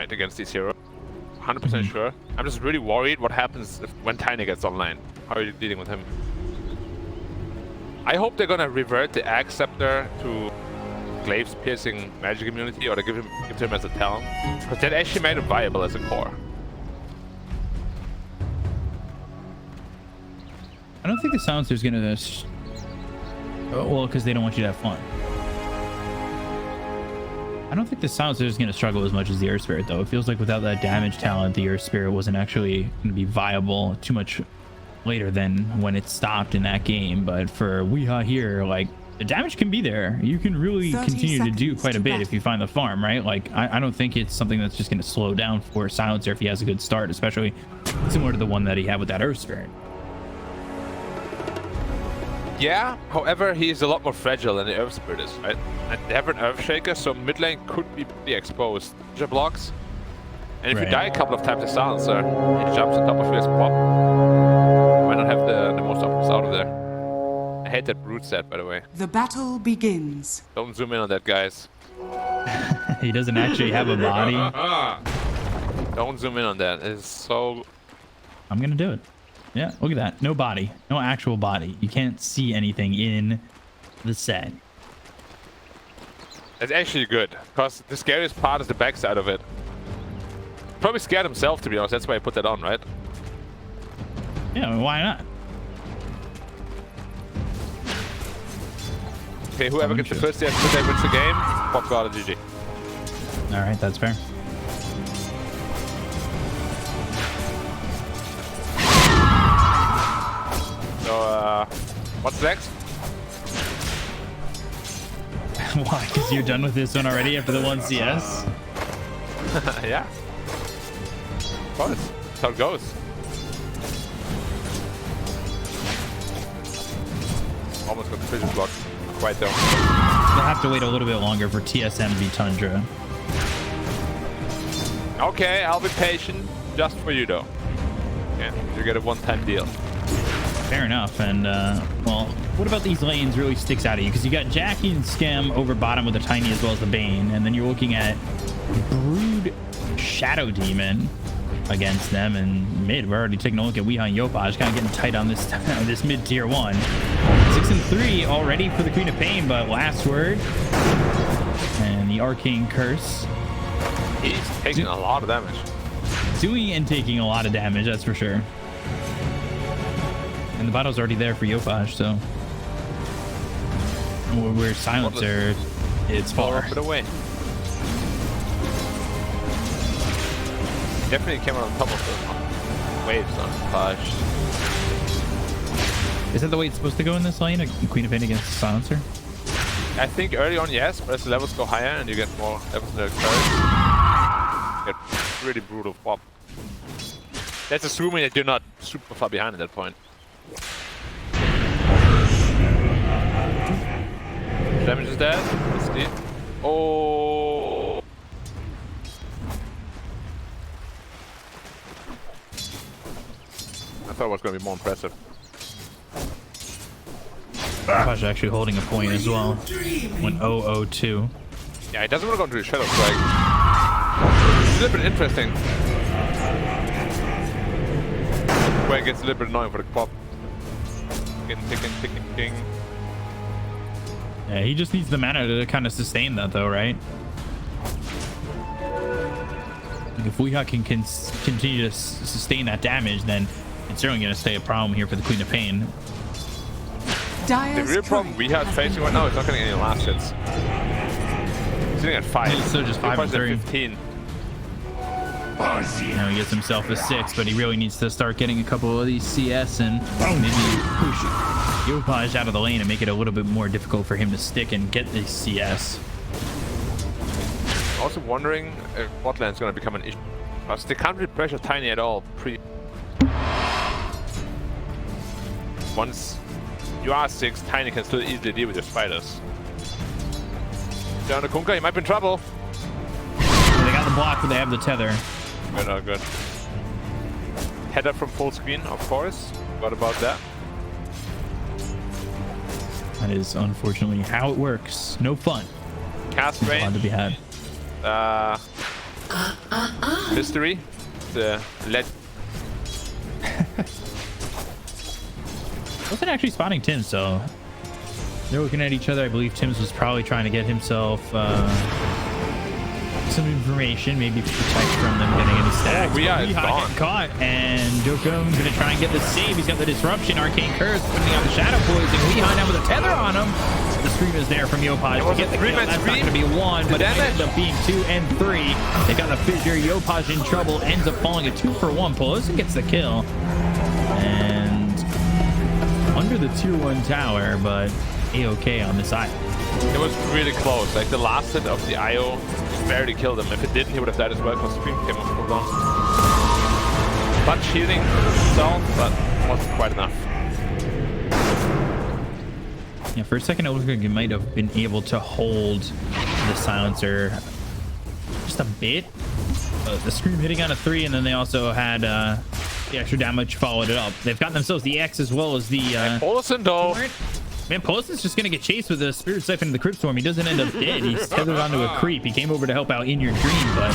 fight against these heroes. 100% sure. I'm just really worried what happens when Tiny gets online. How are you dealing with him? I hope they're gonna revert the Axe Scepter to Glaive's piercing magic immunity, or they give it to him as a talent, because that actually made him viable as a core. I don't think the silencer's gonna. Well, because they don't want you to have fun. I don't think the silencer is going to struggle as much as the Earth Spirit, though. It feels like without that damage talent, the Earth Spirit wasn't actually going to be viable too much later than when it stopped in that game. But for Weeha here, like, the damage can be there. You can really continue to do quite a bit if you find the farm, right? Like, I don't think it's something that's just going to slow down for Silencer if he has a good start, especially similar to the one that he had with that Earth Spirit. Yeah, however, he's a lot more fragile than the Earth Spirit is, right? And they have an Earth Shaker, so mid lane could be pretty exposed. Blocks. And if you die a couple of times to Silencer, he jumps on top of his pop. Why not have the most options out of there? I hate that Brood set, by the way. The battle begins. Don't zoom in on that, guys. He doesn't actually have a body. Don't zoom in on that. It's so... I'm going to do it. Yeah, look at that. No body. No actual body. You can't see anything in the set. It's actually good, because the scariest part is the backside of it. Probably scared himself, to be honest. That's why I put that on, right? Yeah, why not? Okay, whoever gets the first dance wins the game. Pop God GG. All right, that's fair. So, what's next? Why? Because you're done with this one already after the 1 CS? Yeah. Of course. That's how it goes. Almost got the vision block. Quite though. They'll have to wait a little bit longer for TSM v Tundra. Okay, I'll be patient. Just for you, though. Yeah, you get a one-time deal. Fair enough. And, well, what about these lanes really sticks out at you? Because you got Jackie and Scam over bottom with the Tiny as well as the Bane. And then you're looking at Brood Shadow Demon against them. And mid, we're already taking a look at Weeha and Yopaj, kind of getting tight on this this mid tier 1. 6 and 3 already for the Queen of Pain, but last word. And the Arcane Curse. He's taking a lot of damage. Doing and taking a lot of damage, that's for sure. And the battle's already there for Yopaj, so we're Silencer. It's far. But away. Definitely came out on top of the waves on Yopaj. Is that the way it's supposed to go in this lane? A Queen of Pain against Silencer? I think early on, yes, but as the levels go higher and you get more levels in the cards, you get really brutal pop. That's assuming that you're not super far behind at that point. Damage is dead. Let's see. Oh. I thought it was going to be more impressive. Yopaj actually holding a point as well. Went 0-0-2. Yeah, he doesn't want to go into the Shadow Strike. It's a little bit interesting. Where it gets a little bit annoying for the pop. Ticking. Yeah, he just needs the mana to kind of sustain that, though, right? Like if Weeha can continue to sustain that damage, then it's certainly going to stay a problem here for the Queen of Pain. The real problem we have facing right now is not getting any last hits. He's sitting at 5. So just 5 and 3. 15. Now he gets himself a 6, but he really needs to start getting a couple of these CS and maybe push Yopaj out of the lane and make it a little bit more difficult for him to stick and get this CS. Also wondering if bot lane is going to become an issue. Because they can't really pressure Tiny at all. Once you are 6, Tiny can still easily deal with your spiders. Down to Kunkka, he might be in trouble. Yeah, they got the block, but they have the tether. Good, oh good. Header from full screen, of course. What about that? That is unfortunately how it works. No fun. Cast Fun range. to be had. mystery. The Wasn't actually spotting Tim, so they're looking at each other. I believe Tim's was probably trying to get himself some information, maybe protect from them getting any stacks. We are gone. Caught, and Dokum gonna try and get the save. He's got the disruption, arcane curse, putting out the shadow poison. Weehaw now with a tether on him. The scream is there from Yopaj to get the kill. That's not gonna be one, but it ends up being 2 and 3. They got the fissure. Yopaj in trouble, ends up falling a 2-for-1 pull. This gets the kill, and under the tier 1 tower, but A-okay on this side. It was really close. Like the last hit of the IO barely killed him. If it didn't, he would have died as well because Scream came off cooldown. But shielding himself, but wasn't quite enough. Yeah, for a second it looked like he might have been able to hold the silencer just a bit. The Scream hitting on a 3, and then they also had the extra damage followed it up. They've got themselves the X as well as the Olsen though. Man, Polison's just gonna get chased with a Spirit Siphon in the Crypt Storm. He doesn't end up dead. He's tethered onto a creep. He came over to help out in your dream, but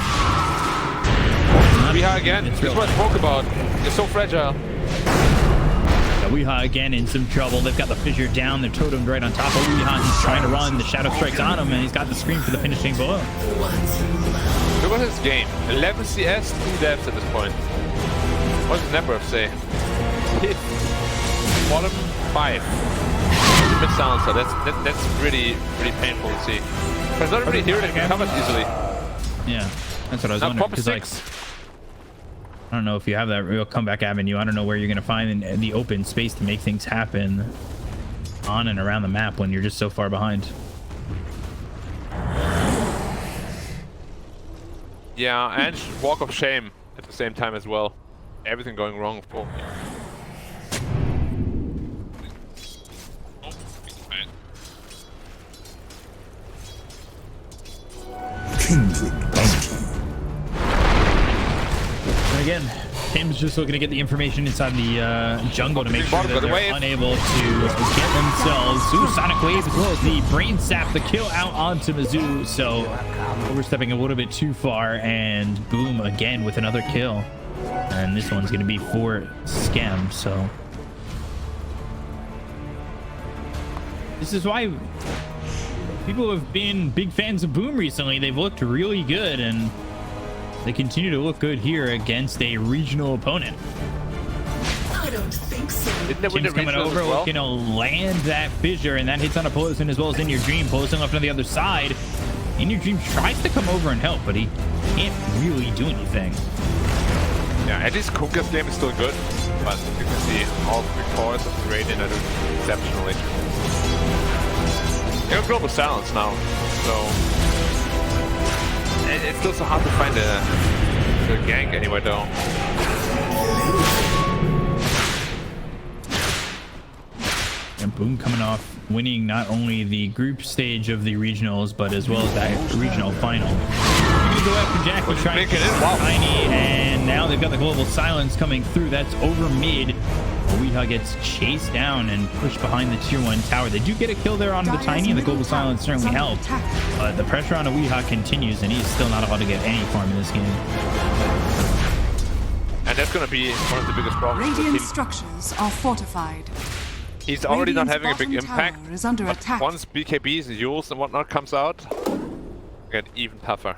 Weehaw again. This is what I spoke about. You're so fragile. Weehaw again in some trouble. They've got the fissure down. They're totemed right on top of Weehaw. He's trying to run. The shadow strikes on him, and he's got the scream for the finishing blow. Look at his game. 11 CS, 2 deaths at this point. What's his number of say? Hit. Bottom 5. Mid silencer. That's really painful to see. But it's not really here that can cover easily. Yeah, that's what I was wondering. Because like, I don't know if you have that real comeback avenue. I don't know where you're gonna find the open space to make things happen on and around the map when you're just so far behind. Yeah, and walk of shame at the same time as well. Everything going wrong for me. And again, Tim's just looking to get the information inside the jungle to make sure that they're unable to get themselves Sonic Wave as well as the Brain Sap, the kill out onto Mizzou. So overstepping a little bit too far, and boom, again with another kill. And this one's going to be for Schem. So this is why people have been big fans of Boom recently. They've looked really good, and they continue to look good here against a regional opponent. I don't think so. Tim's coming over, looking to land that fissure, and that hits on a Poison as well as In Your Dream. Poison left on the other side. In Your Dream tries to come over and help, but he can't really do anything. Yeah, at least Kunkka's game is still good, but you can see all 3 cores of the Radiant are doing exceptionally. They have global silence now, so it's still so hard to find a gank anywhere though. And Boom coming off winning not only the group stage of the regionals, but as well as that regional final. They're gonna go after Jackie, trying to get Tiny, and now they've got the global silence coming through. That's over mid. Weehaw gets chased down and pushed behind the tier 1 tower. They do get a kill there onto the Tiny, and the global silence certainly helped. But the pressure on Weehaw continues, and he's still not allowed to get any farm in this game. And that's going to be one of the biggest problems. Radiant structures are fortified. He's already not having a big Radiant's impact, bottom tower is under but attack. once BKBs and Yules and whatnot comes out, get even tougher.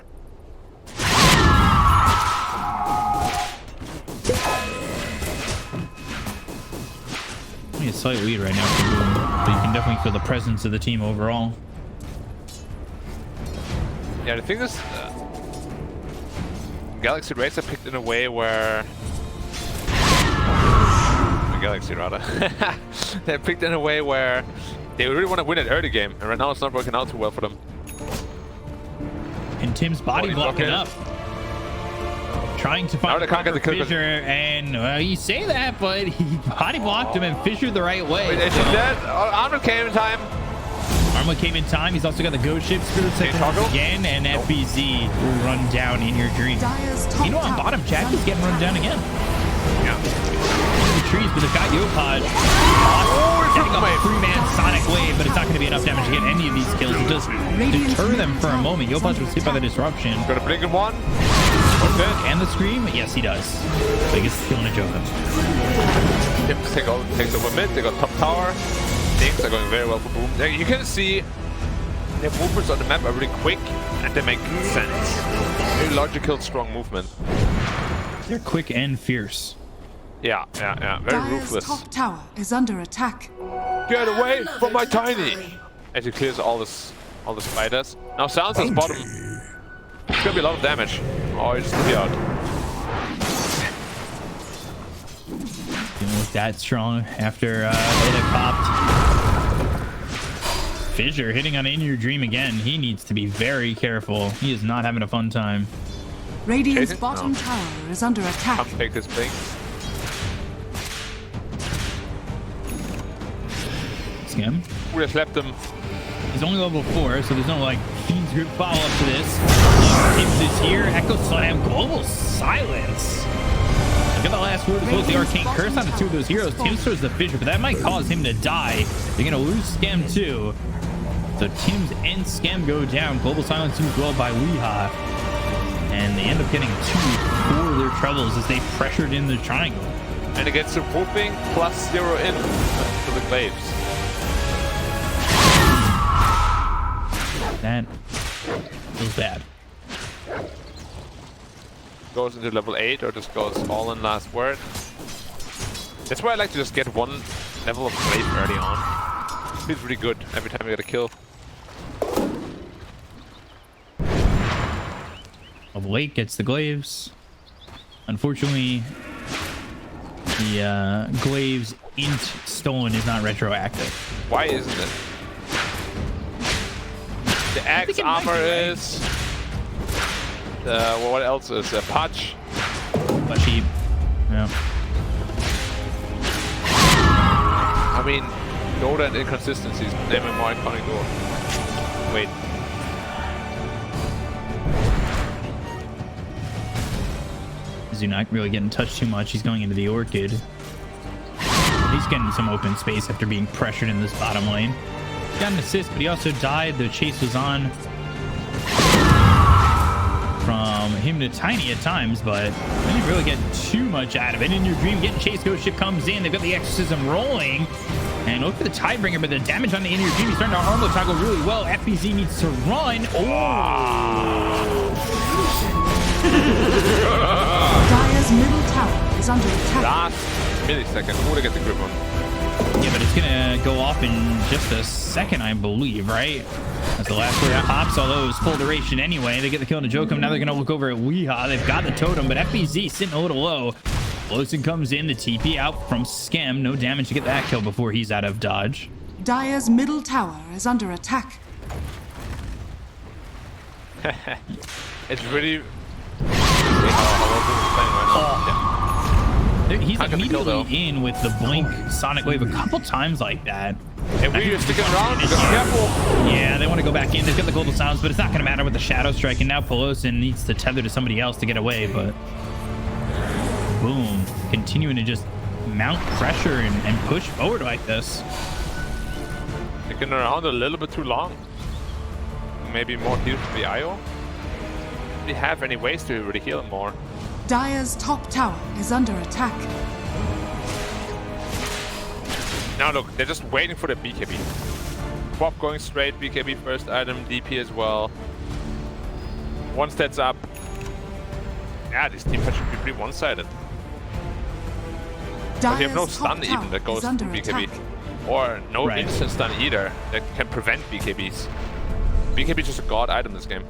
A slight lead right now for Boom, but you can definitely feel the presence of the team overall. Yeah, the thing is, Galaxy Racer picked in a way where... Galaxy rather. They picked in a way where they really want to win an early game, and right now it's not working out too well for them. And Tim's body blocking up. Trying to find the fissure, and well, you say that, but he body blocked him and fissured the right way. Wait, is she dead? Armor came in time. Armor came in time. He's also got the Ghost Ship, Spirit Siphon again, and FBZ will run down In Your Dream. You know, on bottom, Jackie's getting run down again. Yeah. The trees, but they've got Yopaj. Oh, Getting a three-man Sonic Wave, but it's not going to be enough damage to get any of these kills. It does deter them for a moment. Yopaj was hit by the disruption. Gonna blink in one. Okay. And the scream? Yes, he does. Biggest kill in a Joker. Tim takes over mid. They got top tower. Things are going very well for Boom. You can see their movements on the map are really quick and they make sense. Very logical, strong movement. They're quick and fierce. Yeah. Very Dire's ruthless. top tower is under attack. Get away from my tiny! As he clears all the spiders. Now Silencer's bottom. It's gonna be a lot of damage. Oh, he just cleared. Didn't look that strong after Ada popped. Fissure hitting on In Your Dream again. He needs to be very careful. He is not having a fun time. Radiant's Chasing? bottom No. tower is under attack. Come take this blink. Scam. We just left him. He's only level 4, so there's no like Fiend's Grip follow up to this. Tips is here. Echo Slam. Global Silence. Look at the last word as well as the Arcane Curse onto 2 of those heroes. Tim throws the Fissure, but that might cause him to die. They're gonna lose Scam too. So Tim's and Scam go down. Global Silence used well by Weeha. And they end up getting 2 for their troubles as they pressured in the triangle. And it gets some whooping plus 0 in to the glaives. That feels bad. Goes into level 8 or just goes all in last word. That's why I like to just get one level of glaive early on. Feels really good every time I get a kill. Level 8 gets the glaives. Unfortunately, the glaives int stolen is not retroactive. Why isn't it? The axe it might be, armor right? is. Well, what else is Patch? But cheap. Yeah. I mean, Dota and inconsistencies. Name a more iconic Dota. Wait. He's not really getting touched too much. He's going into the Orchid. He's getting some open space after being pressured in this bottom lane. He got an assist, but he also died. The chase was on from him to Tiny at times, but they didn't really get too much out of it. In Your Dream, getting chase, Ghost Ship comes in. They've got the Exorcism rolling. And look for the Tidebringer, but the damage on the In Your Dream, he's starting to armor toggle really well. FBZ needs to run. Dire's middle tower is under attack. Last millisecond. Who to get the grip on? Yeah, but it's gonna go off in just a second, I believe, right? That's the last word pops, although it was full duration anyway. They get the kill on the Jokum. Now they're gonna look over at Weeha. They've got the totem, but FBZ sitting a little low. Flosin comes in, the TP out from Scam. No damage to get that kill before he's out of dodge. Dire's middle tower is under attack. It's really. He's Not gonna kill, though. immediately in with the blink Sonic Wave a couple times like that. Hey, we're sticking around. Be careful. Yeah, they want to go back in. They've got the Global Sounds, but it's not going to matter with the Shadow Strike. And now Pelosin needs to tether to somebody else to get away, but boom. Continuing to just mount pressure and push forward like this. Sticking around a little bit too long. Maybe more heal from the IO. Do you have any ways to really heal him more? Dire's top tower is under attack. Now look, they're just waiting for the BKB. Swap going straight, BKB first item, DP as well. Once that's up, yeah, this team fight should be pretty one-sided. But you have no Dire's stun top even tower that goes is to under BKB. attack. Or no Right. instant stun either that can prevent BKBs. BKB is just a god item this game.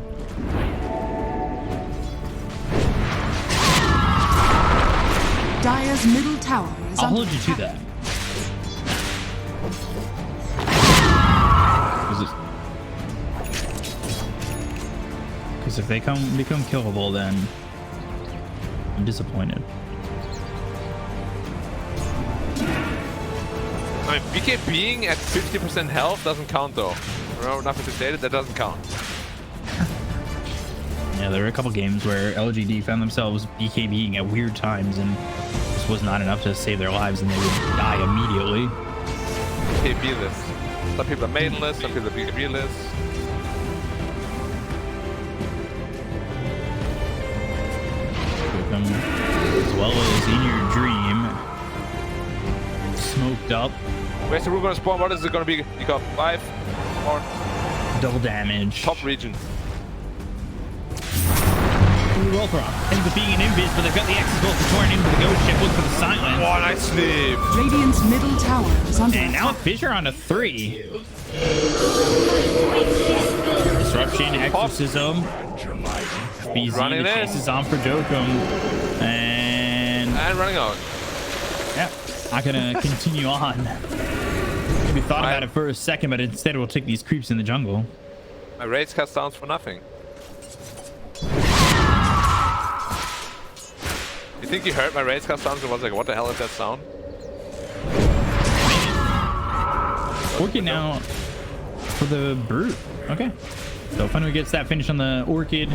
Dire's middle tower is I'll under hold you to attack. that. Because if they become killable, then I'm disappointed. I mean, BK being at 50% health doesn't count though. No, nothing to say that doesn't count. Yeah, there were a couple games where LGD found themselves BKBing at weird times, and this was not enough to save their lives, and they would die immediately. BKB-less. Some people are maidenless, some people are BKB-less. As well as in your dream. Smoked up. Where's the room gonna spawn? What is it gonna be? You got 5 or Double damage. top region. Wolfrock ends up being an invis, but they've got the X's both to torn into the ghost ship. Look for the silence. Oh, nice sleep. Radiant's middle tower is under And now attack. Fissure on a 3. Disruption, Exorcism. BZ, Running the in. chase is on for Jokum. And running out. yeah, not gonna continue on. Maybe thought about it for a second, but instead we'll take these creeps in the jungle. My raids cast downs for nothing. You think you heard my raids cast downs and was like, what the hell is that sound? Orchid now for the Brood. Okay. So Funway gets that finish on the Orchid.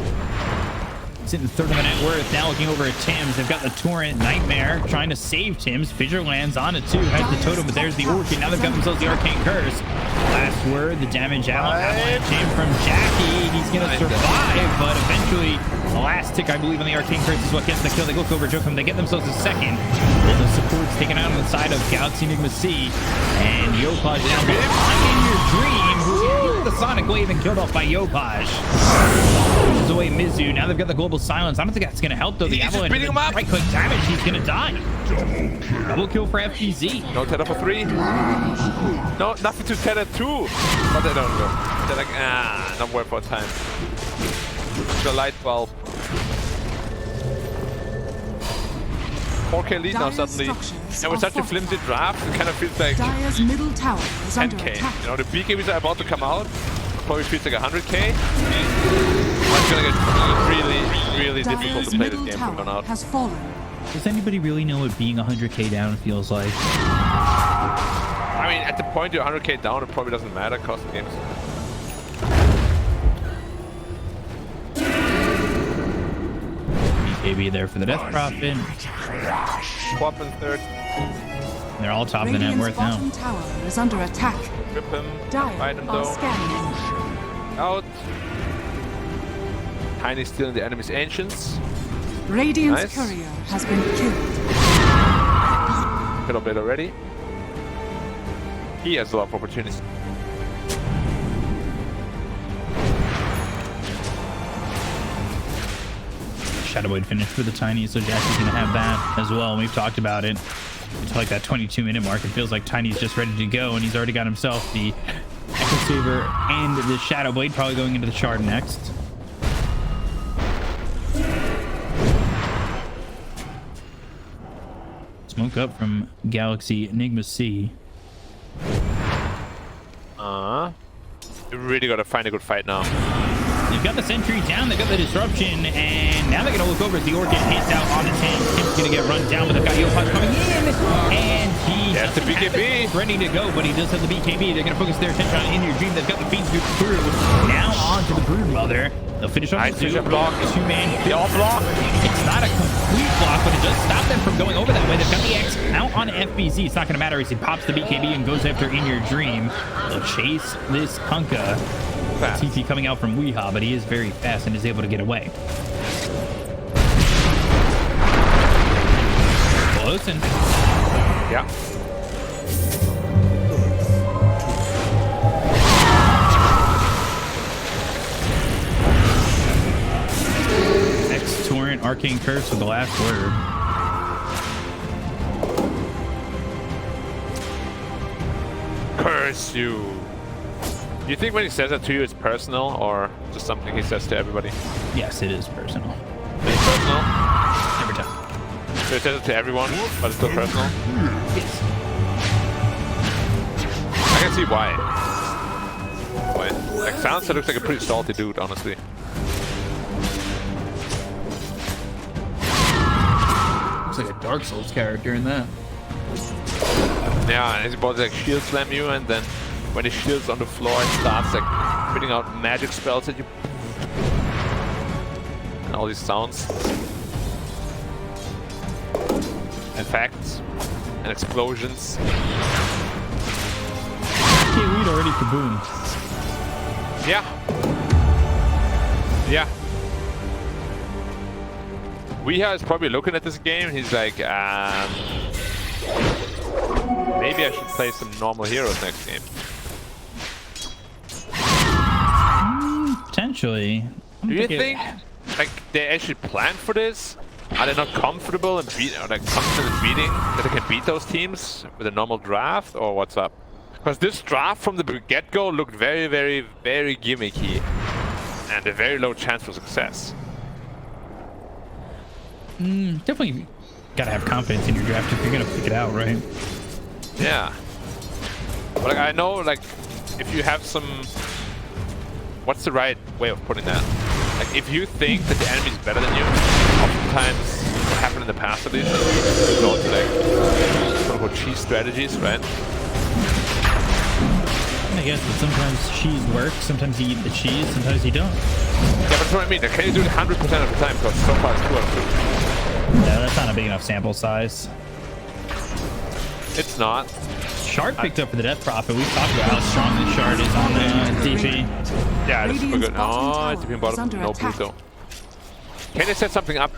Sitting third of the net worth. Now looking over at Tim's. They've got the Torrent Nightmare trying to save Tim's. Fissure lands on it too. Has the totem, but there's the Orchid. Now they've got themselves the Arcane Curse. Last word, the damage out. Avalanche in from Jackie. He's going to survive, but eventually the last tick, I believe, on the Arcane Curse is what gets the kill. They look over Jokum. They get themselves a second. Well, the support's taken out on the side of NGX.SEA. And Yopaj now behind in your dream. Who's the Sonic Wave and killed off by Yopaj. Pushes away Mizu. Now they've got the global silence. I don't think that's going to help, though. The He's just avalanche beating him up. right click damage. He's going to die. Double kill for FPZ. No tether for 3. No, nothing to tether 2. But they don't go. They're like, not worth our time. The light bulb. 4K lead now Dire's suddenly. structures And with are such a flimsy draft, it kind of feels like Dire's middle tower is under 10k. attack. You know, the BKBs are about to come out. Probably feels like 100k. But it's gonna get really, really difficult to play this middle game from tower on out. has fallen. Does anybody really know what being 100k down feels like? I mean, at the point you're 100k down, it probably doesn't matter cost games. BKB there for the Death Prophet. Swap in third, And they're all top of the net Radiant's worth now. bottom tower is under attack. rip him, Dire fight him are though. scanning. Out. Tiny still in the enemy's ancients. Radiant's Nice. courier has been killed. Hit a bit already. He has a lot of opportunities. Shadow Blade finish for the Tiny, so Jackie's gonna have that as well. We've talked about it. It's like that 22-minute mark. It feels like Tiny's just ready to go, and he's already got himself the Echo Saber and the Shadow Blade, probably going into the Shard next. Smoke up from Galaxy NGX.SEA. You really gotta find a good fight now. They've got the sentry down, they've got the disruption, and now they're going to look over as the Orchid hits out on the tank. Tim's going to get run down, but they've got Yopaj coming in, and he That's the doesn't have BKB. it ready to go, but he does have the BKB. They're going to focus their attention on In Your Dream. They've got the Fiends through. Now on to the Broodmother. They'll finish off Nice the vision block. two-man. They all block. It's not a complete block, but it does stop them from going over that way. They've got the X out on FBZ. It's not going to matter as he pops the BKB and goes after In Your Dream. They'll chase this Kunkka. Fast. TT coming out from Weehaw, but he is very fast and is able to get away. Close and Yeah. X Torrent Arcane Curse with the last word. Curse you. Do you think when he says that to you, it's personal or just something he says to everybody? Yes, it is personal. It's personal. Every time. So he says it to everyone, but it's still personal. Yes. I can see why. Why? Like Sansa looks like a pretty salty dude, honestly. Looks like a Dark Souls character in that. Yeah, and he's about to like shield slam you, and then when he shields on the floor, it starts like putting out magic spells at you. And all these sounds. Effects. And explosions. lead already, kaboom. Yeah. Yeah. Weeha is probably looking at this game. He's like, maybe I should play some normal heroes next game. Potentially. Do you think like they actually planned for this? Are they not comfortable and like confident in beating that they can beat those teams with a normal draft, or what's up? Because this draft from the get-go looked very, very, very gimmicky and a very low chance for success. Definitely gotta have confidence in your draft if you're gonna pick it out, right? Yeah. But like, I know, like, if you have some... What's the right way of putting that? Like, if you think that the enemy's better than you, oftentimes, what happened in the past at least, you go to like, quote-unquote cheese strategies, right? I guess, but sometimes cheese works, sometimes you eat the cheese, sometimes you don't. Yeah, but that's what I mean. Like, can you do it 100% of the time? Because so far it's 2 out of 2. No, that's not a big enough sample size. It's not. Shard picked up for the Death Prophet. We've talked about how strong this Shard is on the DP. Yeah, it's super good. bottom tower DP is bottom, under no attack. Pluto. Can they set something up?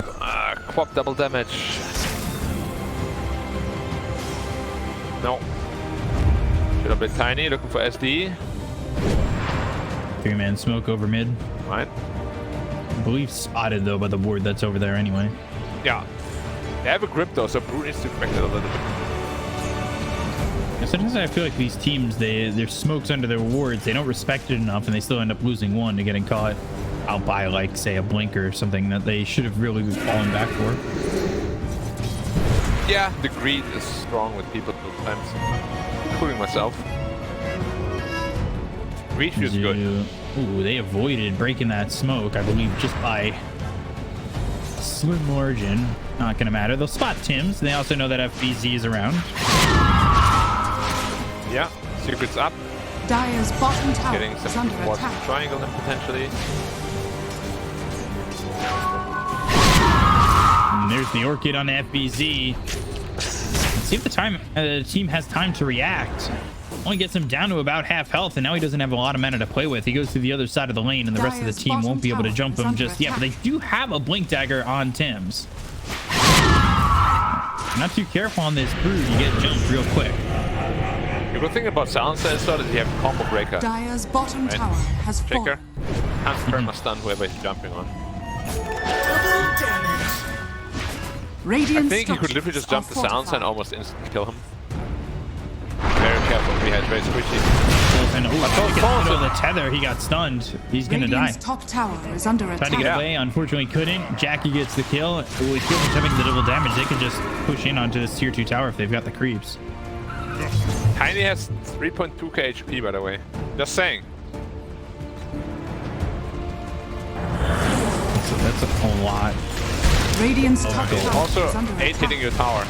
Quad double damage. No. Should a bit tiny, looking for SD. 3-man smoke over mid. Right. I believe spotted though by the ward that's over there anyway. Yeah. They have a grip though, so Brood needs to correct it a little bit. Yeah, sometimes I feel like these teams, their smokes under their wards, they don't respect it enough and they still end up losing one to getting caught out by, like, say, a blinker or something that they should have really fallen back for. Yeah, the greed is strong with people sometimes, including myself. Greed feels good. Ooh, they avoided breaking that smoke, I believe, just by a slim margin. Not gonna matter. They'll spot Tim's. They also know that FBZ is around. Yeah, secret's up. Dire's bottom tower Getting is some under towards attack. the triangle then potentially. And there's the Orchid on FBZ. Let's see if the team has time to react. Only gets him down to about half health, and now he doesn't have a lot of mana to play with. He goes to the other side of the lane, and the rest of the Dire's team won't be able to bottom jump tower him is just under yet. But they do have a Blink Dagger on Tim's. Not too careful on this Brood, you get jumped real quick. The good thing about Silencer is though that you have combo breaker. Dire's bottom Right. tower has Shaker. fallen. Can't turn my stun whoever he's jumping on. Double damage. I Radiant think you could structures literally just are jump the Silencer and fortified. almost instantly kill him. Very careful, he has very squishy. And also- the tether, he got stunned. He's gonna die. Radiant's top tower is under Tried to attack. get Yeah. away, unfortunately couldn't. Jackie gets the kill. Well, he was having the double damage. They could just push in onto this tier 2 tower if they've got the creeps. Tiny has 3.2k HP by the way. Just saying. So that's a lot. Radiant's top God. tower Also, is under 8 attack. hitting your tower,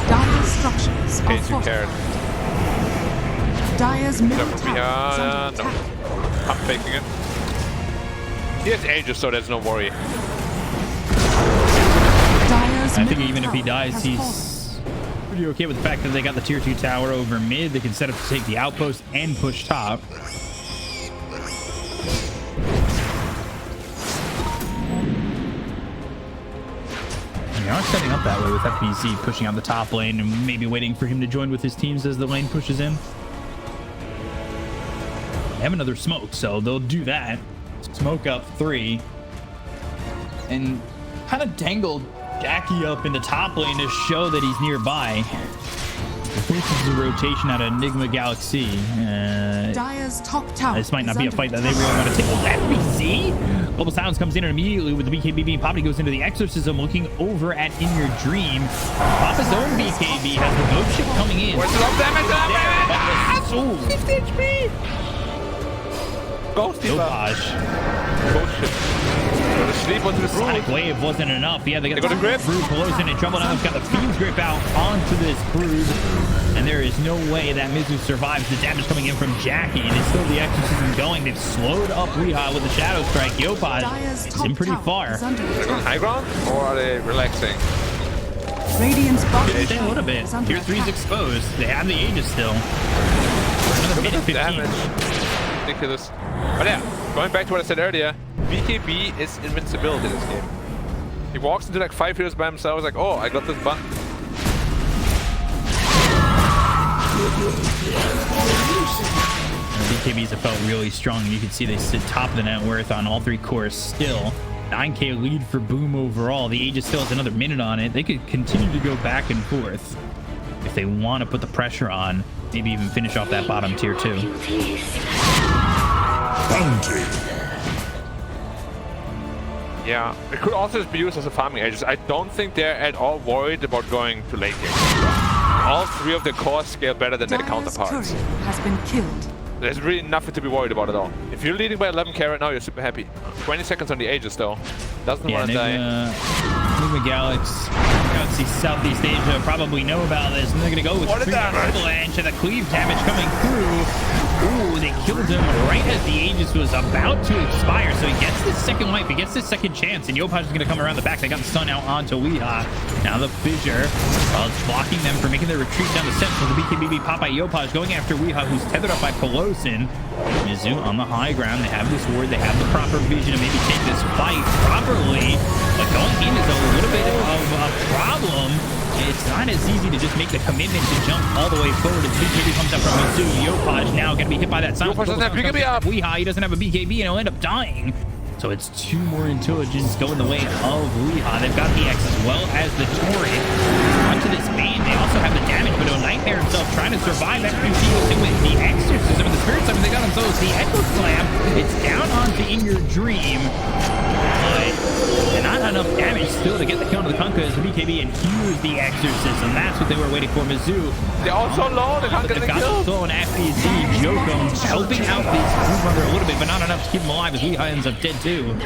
Dire's structures in are case you cared. fortified. Dire's middle Except for tower is under no. attack. I'm faking it. He has Aegis, so there's no worry. Dire's I think middle even if he tower dies, has he's pretty okay with the fact that they got the tier 2 tower over mid. They can set up to take the outpost and push top. They are setting up that way with FBZ pushing out the top lane and maybe waiting for him to join with his teams as the lane pushes in. They have another smoke, so they'll do that. Smoke up 3 and kind of dangle Jackie up in the top lane to show that he's nearby. Forces a rotation out of Enigma Galaxy. Dire's top tower This might not is be a under fight that they attack. really want to take. Oh, FBZ! Global Silence comes in immediately with the BKB. Poppy goes into the Exorcism, looking over at In Your Dream. Papa's own BKB has the boat ship coming in. Where's the low damage? Ooh. 50 HP! Ghost Yopaj. Ghost ship. Go to sleep onto the Sonic Brood. Wave wasn't enough. Yeah, they got They got a grip. Brood blows in trouble. Now they've got the Fiend's Grip out onto this Brood. And there is no way that Mizu survives the damage coming in from Jackie. And it's still the Exorcism going. They've slowed up Weeha with the Shadow Strike. Yopaj Dire's is top in pretty tower far. is under Are they going attack. high ground or are they relaxing? Radiant's bottom Stay a tower little bit. is under Tier 3's attack. exposed. They have the Aegis still. Another minute 15. Damage. Ridiculous. But yeah, going back to what I said earlier, BKB is invincibility in this game. He walks into like 5 heroes by himself, like, oh, I got this button. BKBs have felt really strong. You can see they sit top of the net worth on all 3 cores still. 9k lead for Boom overall. The Aegis still has another minute on it. They could continue to go back and forth if they want to put the pressure on. Maybe even finish off that bottom tier 2. Yeah, it could also just be used as a farming Aegis. I don't think they're at all worried about going to late game. All 3 of the cores scale better than their Dire's counterparts. turret has been killed. There's really nothing to be worried about at all. If you're leading by 11k right now, you're super happy. 20 seconds on the Aegis though. Doesn't want to die. Enigma Galaxy Southeast Asia probably know about this, and they're going to go with What a 3 damage. avalanche and the cleave damage coming through. Ooh, they killed him right as the Aegis was about to expire, so he gets this second life, he gets this second chance, and Yopaj is going to come around the back. They got the stun out onto Weeha. Now the fissure, it's blocking them from making their retreat down the steps with the BKBB pop by Yopaj going after Weeha, who's tethered up by Pelosin. Mizu on the high ground. They have this ward, they have the proper vision to maybe take this fight properly, but going in is a little bit of a problem. It's not as easy to just make the commitment to jump all the way forward. As BKB comes up from Mizu. Yopaj now going to be hit by that silence. Yopaj doesn't have BKB up. Weeha, he doesn't have a BKB, and he'll end up dying. So it's 2 more intelligence going the way of Weeha. They've got the X as well as the turret. Onto this main, they also have the damage, but Nightmare himself trying to survive FQC with the exorcism and the spirit summon. They got themselves the Echo Slam. It's down onto In Your Dream. But not enough damage still to get the kill on the Kunkka as the BKB, and here's the exorcism. That's what they were waiting for. Mizu. They're all so low, they can't get the kill. Throw an FBZ. Jokum helping out this Broodmother a little bit, but not enough to keep him alive as Weeha ends up dead too.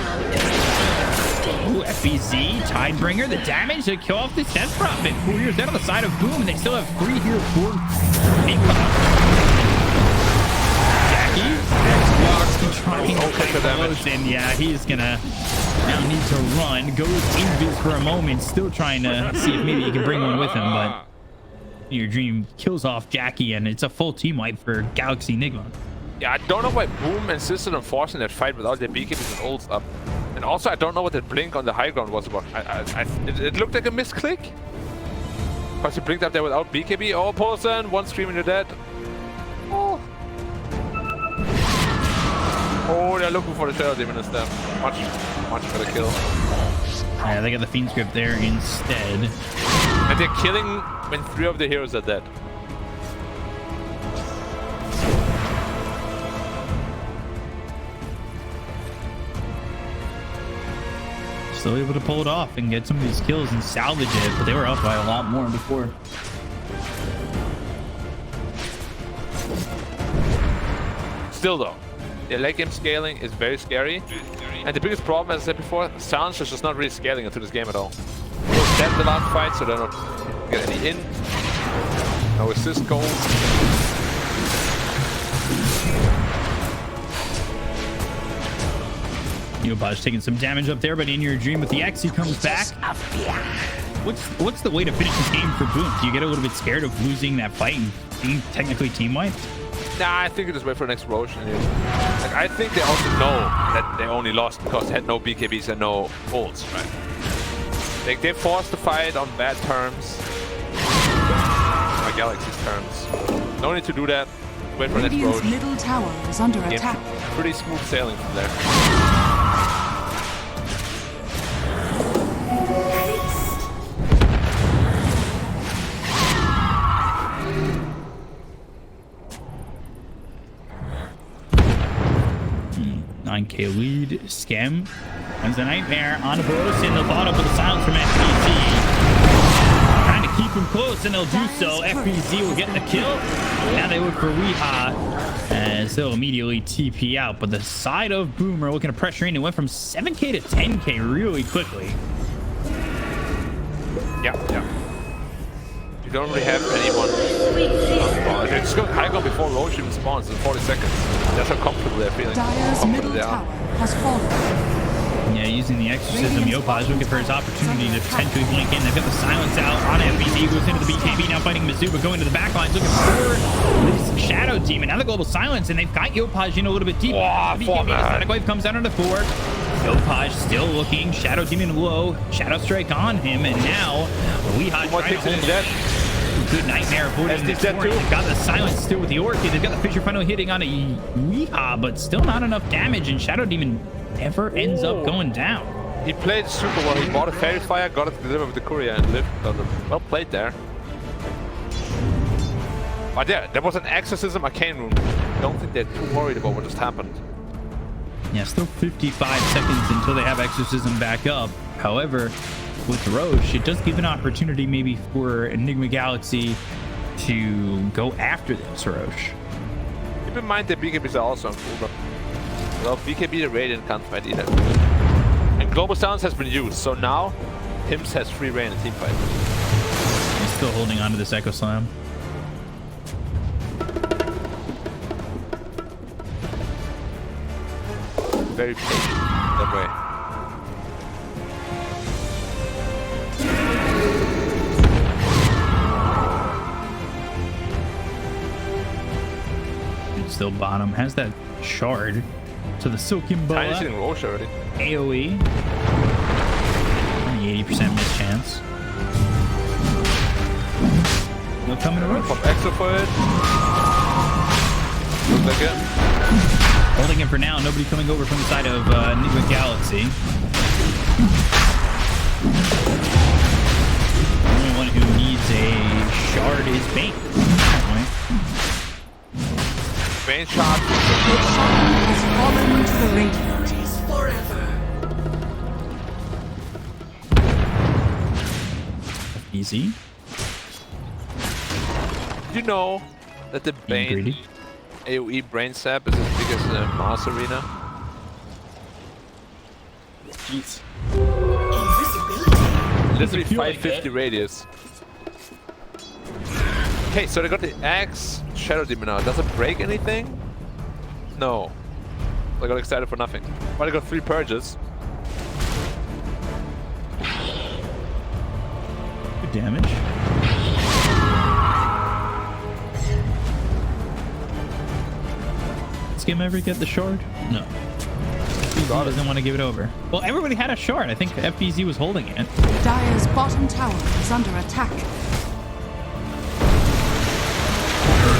Ooh, FBZ, Tidebringer, the damage to kill off this Death Prophet. Warriors dead on the side of Boom, and they still have 3 here for Kunkka. Jackie, trying to fight Pelosin. Yeah, he's gonna now need to run. Goes invis for a moment, still trying to see if maybe he can bring one with him, but Your Dream kills off Jackie, and it's a full team wipe for Galaxy Enigma. Yeah, I don't know why Boom insisted on forcing that fight without their BKBs and ults up. And also, I don't know what that blink on the high ground was about. It looked like a misclick. Because he blinked up there without BKB. Oh, Posen, one scream and you're dead. Oh. Oh, they're looking for the Shadow Demon instead. Much better kill. Yeah, they got the Fiend script there instead. And they're killing when 3 of the heroes are dead. Still able to pull it off and get some of these kills and salvage it, but they were up by a lot more before. Still though, the late game scaling is very scary. And the biggest problem, as I said before, Silence is just not really scaling into this game at all. He was dead the last fight, so they're not get any in. No assist goals. Yopaj taking some damage up there, but In Your Dream with the X, he comes back. What's the way to finish this game for Boom? Do you get a little bit scared of losing that fight and being technically team wiped? Nah, I think you just wait for the next Roche. Like, I think they also know that they only lost because they had no BKBs and no ults, right? Like, they forced the fight on bad terms. My Galaxy's terms. No need to do that. Wait for the next Roche. Middle tower is under Game attack. pretty smooth sailing from there. $9K lead. Scam. Wins the Nightmare on the Boros in the bottom with the silence from FBZ. Trying to keep him close, and they'll do so. FBZ will get the kill. Now they look for Weeha as they'll immediately TP out. But the side of Boomer looking to pressure in. It went from 7K to 10K really quickly. Yeah. You don't really have anyone on spawn. They just go high ground before Roche even spawns in 40 seconds. That's how comfortable they're feeling. Dire's middle tower has fallen. Yeah, using the exorcism, Yopaj looking for his opportunity to potentially blink in. They've got the silence out on FBZ, goes into the BKB, now fighting Mizzou, but going to the back lines, looking for this Shadow Demon. Now the global silence, and they've got Yopaj in a little bit deeper. The BKB, the Static Wave comes down onto 4. Yopaj still looking, Shadow Demon low, Shadow Strike on him, and now Weeha trying to hold him. Good Nightmare avoiding the They've got the silence still with the Orchid. They've got the Fissure Funnel hitting on a Weeha, but still not enough damage, and Shadow Demon never ends up going down. He played super well. He bought a Fairy Fire, got it to deliver with the courier, and lived on them. Well played there. But yeah, there was an Exorcism Arcane Room. I don't think they're too worried about what just happened. Yeah, still 55 seconds until they have Exorcism back up. However, with Roche, it does give an opportunity maybe for Enigma Galaxy to go after this Roche. Keep in mind that BKBs are also on cooldown. Well, BKB the Radiant can't fight either. And Global Silence has been used, so now Pims has free reign in team fight. He's still holding on to this Echo Slam. Very patient that way. Still bottom, has that shard to the Silken Boa. Tiny's hitting Roche already. AoE. Only 80% miss chance. No coming to Roche. Pop extra for it. Looks like it. Holding him for now. Nobody coming over from the side of Enigma Galaxy. The only one who needs a shard is Bane. Bane shot. Your shadow has fallen into the radiant. Peace forever. Easy. Did you know that the Bane greedy. AoE brain sap is as big as the Mars Arena? Jeez. Invisibility. Literally 550 radius. Okay, so they got the Axe Shadow Demon now. Does it break anything? No. I got excited for nothing. But I got 3 purges. Good damage. Does Skim ever get the shard? No. FBZ doesn't want to give it over. Well, everybody had a shard. I think FBZ was holding it. Dire's bottom tower is under attack.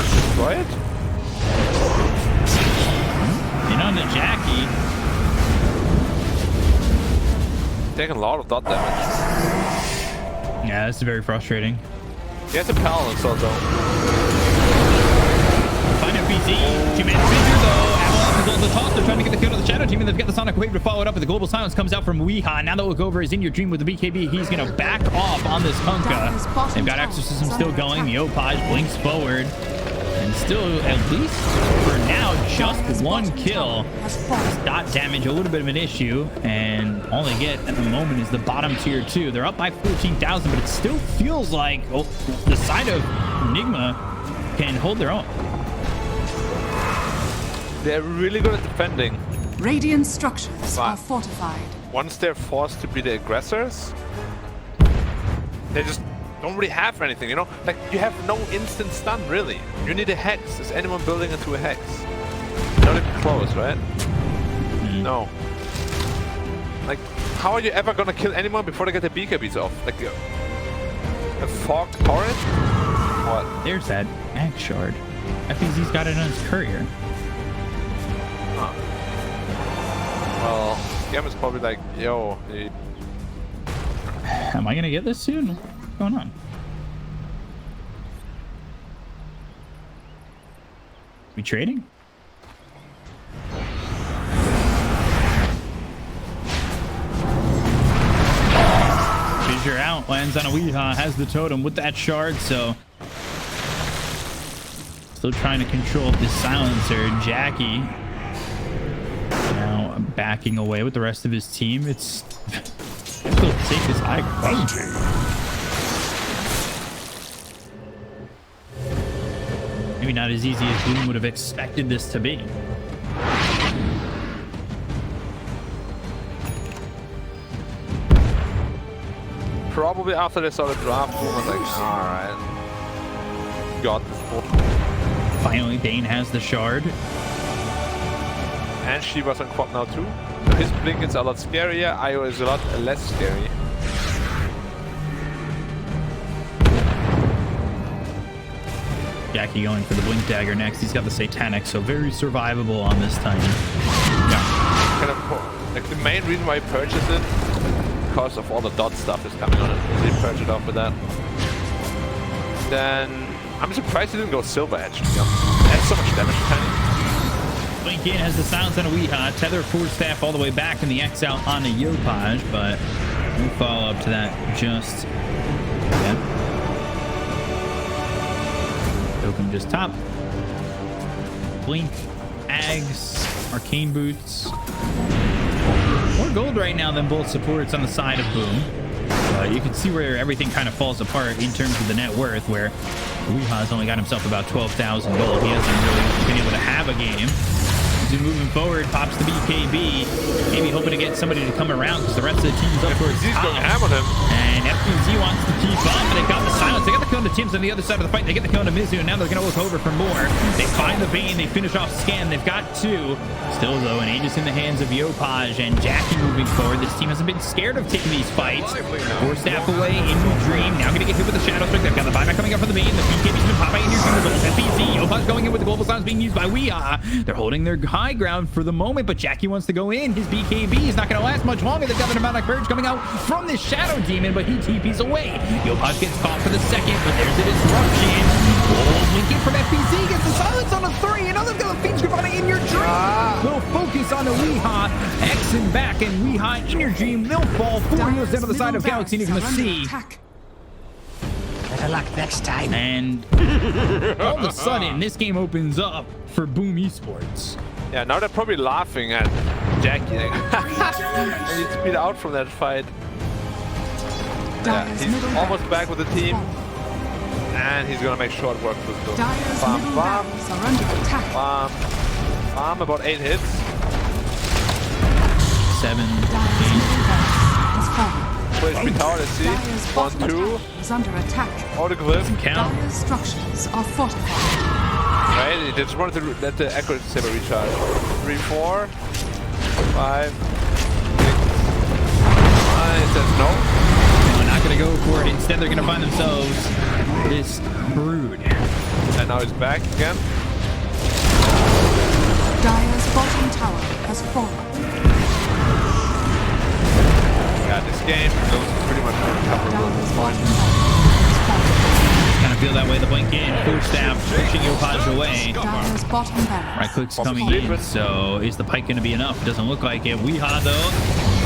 Destroy it? And on the Jackie. Taking a lot of dot damage. Yeah, that's very frustrating. He has a Paladin sword though. Find FBZ. 2-man figure though. Avalanche is on the toss. They're trying to get the kill to the Shadow Team, and they've got the Sonic Wave to follow it up. But the Global Silence comes out from Weeha. Now the look over is in your dream with the BKB. He's going to back off on this Kunkka. They've got Exorcism still going. The Yopaj blinks forward. And still, at least for now, just 1 kill. Dot damage, a little bit of an issue. And all they get at the moment is the bottom tier 2. They're up by 14,000, but it still feels like the side of Enigma can hold their own. They're really good at defending. Radiant structures are fortified. Once they're forced to be the aggressors, they just don't really have anything, you know? Like, you have no instant stun, really. You need a hex. Is anyone building into a hex? Not even close, right? No. Like, how are you ever gonna kill anyone before they get the BKBs off? Like, a fog torrent? What? There's that Ag Shard. FBZ's got it on his courier. Huh. Well, Gam is probably like, yo, dude. Am I gonna get this soon? What's going on? We trading? Fissure out, lands on a Weeha, has the totem with that shard, so still trying to control this silencer. Jackie now backing away with the rest of his team. It's difficult to take this high ground. Maybe not as easy as Bloom would have expected this to be. probably after they saw the draft, Boom was like, alright. Got this ball. Finally, Bane has the shard. And she was on quad now too. So his blink is a lot scarier, IO is a lot less scary. Jackie going for the blink dagger next. He's got the satanic, so very survivable on this tiny. Yeah. Kind of, like the main reason why I purchased it, because of all the dot stuff that's coming on it. So you purchase it off with that. Then I'm surprised he didn't go silver edge. That's so much damage to Tiny. Blink in has the silence on a Weeha. Tether force staff all the way back in the X out on a Yopaj, but we'll follow up to that just yet. Token just top. Blink, Ags, Arcane Boots. More gold right now than both supports on the side of Boom. You can see where everything kind of falls apart in terms of the net worth, where Weeha's only got himself about 12,000 gold. He hasn't really been able to have a game. He's moving forward, pops the BKB, maybe hoping to get somebody to come around because the rest of the team's up towards He's top. going ham on him. And FBZ wants to keep up, but they got the silence. They got the kill on the Tims on the other side of the fight. They get the kill on the Mizu, and now they're going to look over for more. They find the Bane. They finish off Scan. They've got two. Still, though, an Aegis in the hands of Yopaj and Jackie moving forward. This team hasn't been scared of taking these fights. Four staff away in New Dream. Now going to get hit with the Shadow Strike. They've got the buyback coming up for the Bane. The BKB's been popping in your Dream. FBZ. Yopaj going in with the Global Silence being used by Weeha. They're holding their high ground for the moment, but Jackie wants to go in. His BKB is not going to last much longer. They've got an amount of courage coming out from this Shadow Demon, but he TP's away. Yopaj gets caught for the second, but there's a disruption. Oh, Linking from FBZ gets the silence on a 3. Another got the Fiends Gravana in your Dream. Will focus on the Weeha. X and back, and Weeha in your Dream. They'll fall. 4 heals down to the side of Galaxy, and you're going to see. Better luck next time. And all of a sudden, this game opens up for Boom Esports. Yeah, now they're probably laughing at Jackie. I need to beat out from that fight. Yeah, he's almost back with the team. And he's gonna make short work with them. Bam, bam, bam, bam, about 8 hits. 7. Where's HP tower? Let's see. 1, 2. Is under attack. Oh, the glyph. Count. Dire's structures are fortified. Right, he just wanted to let the accuracy saber recharge. 3, 4, 5, 6. It says no. They're not going to go for it. Instead, they're going to find themselves this Brood. And now he's back again. Dire's bottom tower has fallen. Yeah, this game goes pretty much for a couple Dire's of bottom points. tower has fallen. Kind of feel that way. The blink in. Full staff pushing Yopaj away. Dire's bottom barracks. Right click's Bump coming sleep in. it. So is the pike going to be enough? Doesn't look like it. Weeha, though.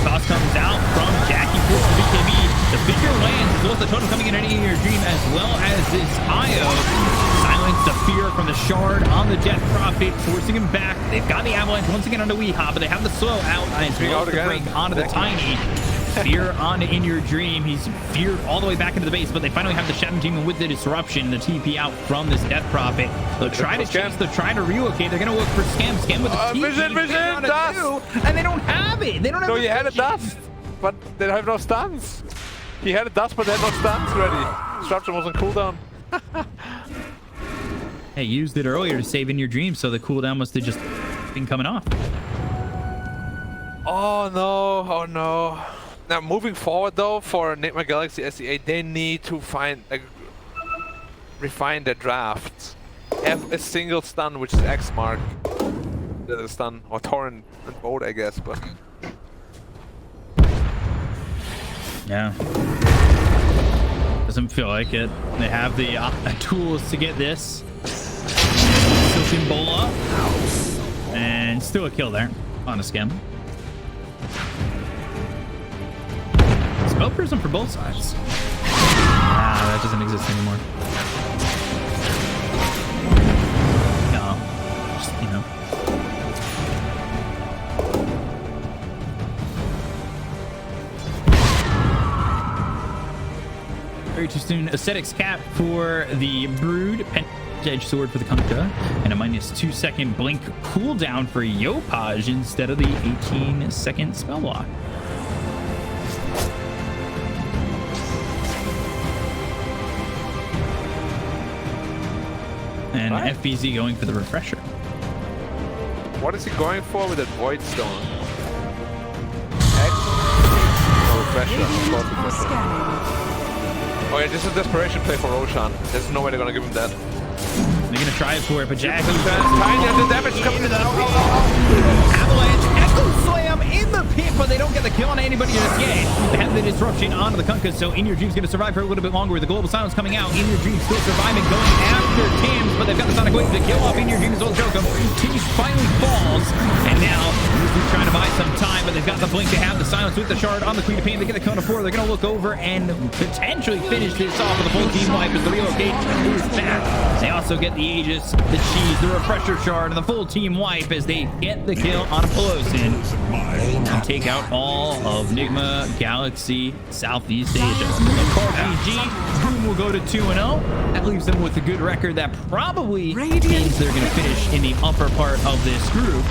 Toss comes out from Jackie for the BKB. The figure lands as well as the total coming in any of your Dream, as well as this IO. Silence the fear from the shard on the Jet Prophet, forcing him back. They've got the avalanche once again onto Weeha, but they have the slow out as well as the break onto the Tiny. Fear on in your Dream. He's feared all the way back into the base, but they finally have the Shadow Demon with the disruption, the TP out from this Death Prophet. They'll try to chase, they'll try to relocate. They're going to look for Scam. Scam with the TP. Vision, dust! And they don't have it. They don't have No, the he had a vision. dust, but they have no stuns. He had a dust, but they had no stuns ready. Disruption was on cooldown. Hey, used it earlier to save in your Dream, so the cooldown must have just been coming off. Oh no, oh no. Now moving forward though, for NGX.SEA, they need to refine their drafts. Have a single stun, which is X mark. That is stun, or torrent and bolt, I guess, but Yeah. Doesn't feel like it. They have the tools to get this. Silken Bola. And still a kill there on a Scam. Spell Prism for both sides. Ah, that doesn't exist anymore. No. Just, you know. Very too soon. Ascetics cap for the Brood. Edge sword for the Kunkka. And a -2 second blink cooldown for Yopaj instead of the 18 second spell block. And Right. FBZ going for the refresher. What is he going for with that Void Stone? X? No, refresher. Radiant Both are refresher. scanning. Oh yeah, this is a desperation play for Roshan. There's no way they're gonna give him that. They're going to try it for it, but Jack Tiny and the damage coming in. Avalanche Echo Slam in the pit, but they don't get the kill on anybody just yet. They have the disruption onto the Kunkka, so In Your Dream's going to survive for a little bit longer with the global silence coming out. In Your Dream still surviving, going after Tim's, but they've got the Sonic Wave to kill off In Your Dream as well as Jokum. Tim's finally falls, and now Lucy's trying to buy some time, but they've got the blink to have the silence with the shard on the Queen of Pain. They get the Cone of 4. They're going to look over and potentially finish this off with a full team wipe as the relocate is back. They also get the Aegis, the Cheese, the Refresher Shard, and the full team wipe as they get the kill on Pelosin and take out all of Nigma, Galaxy, Southeast Asia. RPG, Boom will go to 2-0. That leaves them with a good record that probably means they're going to finish in the upper part of this group.